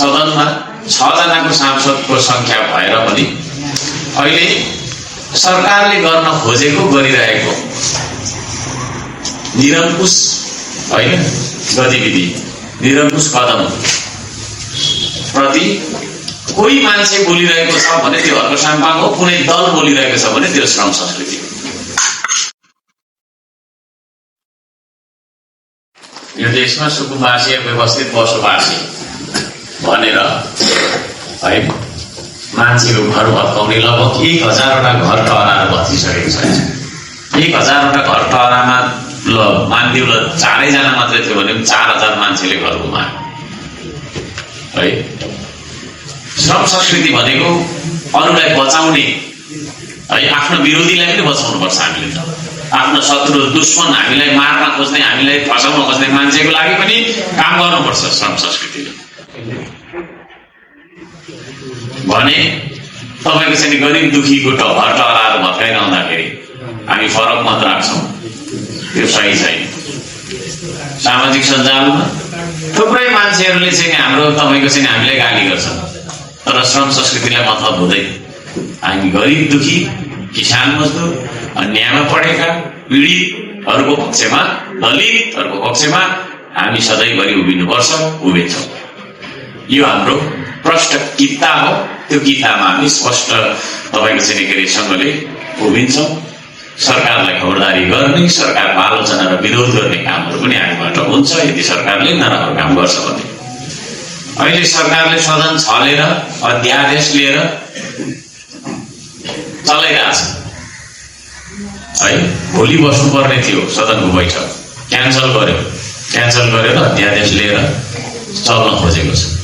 सदनमा 6 जनाको सांसदको संख्या भएर पनि अहिले सरकारले गर्न खोजेको गरिरहेको निरङ्कुश होइन गतिविधि निरङ्कुश कदम प्रति कोही मान्छे बोलिरहेको छ भने त्यो अर्कसाम्पाङ हो, कुनै दल बोलिरहेको छ भने त्यो श्रम संस्कृति हो। यो देशमा सुकुम्बासी व्यवस्थित बसोबासी भनेर है मान्छेको घर भत्काउने लगभग 1000वटा घर टहराएर भत्किसकेको छ। 1000वटा घर टहरामा मानिदिउँ ल 4 जना मात्रै थियो भने 4000 मान्छेले घर गुमायो है। श्रम संस्कृति भनेको अरूलाई बचाउने है, आफ्नो विरोधीलाई पनि बचाउनु पर्छ हामीले। आफ्नो शत्रु दुश्मन हामीलाई मार्न खोज्ने हामीलाई फसाउन खोज्ने मान्छेको लागि पनि काम गर्नुपर्छ श्रम संस्कृतिले भने तपाईको चाहिँ गरिब दुखीको घर टहराएर भत्काइरहँदाखेरि हामी फरक मत राख्छौँ, त्यो सही छैन। सामाजिक सञ्जालमा थुप्रै मान्छेहरूले चाहिँ हाम्रो तपाईको चाहिँ हामीलाई गाली गर्छन्, तर श्रम संस्कृतिलाई मतलब हुँदैन। हामी गरिब दुखी किसान मजदुर अन्यायमा पढेका पीडितहरूको पक्षमा दलितहरूको पक्षमा हामी सधैँभरि उभिनुपर्छ, उभिन्छौँ। यो हाम्रो प्रष्ट किता हो। त्यो कितामा हामी स्पष्ट तपाईँको चाहिँ के अरे सँगले उभिन्छौँ। सरकारलाई खबरदारी गर्ने, सरकारको आलोचना र विरोध गर्ने कामहरू पनि हामीबाट हुन्छ यदि सरकारले नराम्रो काम गर्छ भने। अहिले सरकारले सदन छलेर अध्यादेश लिएर चलाइरहेछ है। भोलि बस्नुपर्ने थियो सदनको बैठक, क्यान्सल गरेर अध्यादेश लिएर चल्न खोजेको छ।